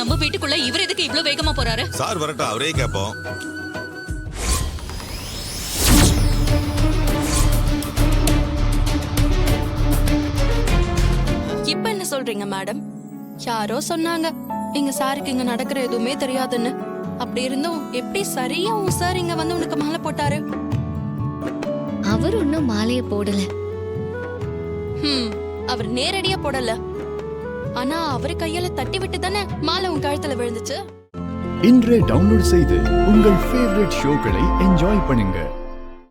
நம்ம வீட்டுக்குள்ள இவர் எதுக்கு இவ்ளோ வேகமா போறாரு? சார் வரட்டும், அவரே கேப்போம். இப்ப என்ன சொல்றீங்க மேடம்? யாரோ சொன்னாங்க எங்க சாருக்கு இங்க நடக்கிற எதுவுமே தெரியாதுன்னு. அப்படி இருந்தும் எப்படி சரியா உன் சார் இங்க வந்து உனக்கு மாலை போட்டாரு? அவர் ஒன்னும் மாலைய போடல. அவர் நேரடியா போடல. ஆனா அவரு கையால தட்டி விட்டு தானே மாலை உன் கழுத்துல விழுந்துச்சு. இன்றே டவுன்லோட் செய்து உங்கள் ஃபேவரட் ஷோக்களை என்ஜாய் பண்ணுங்க.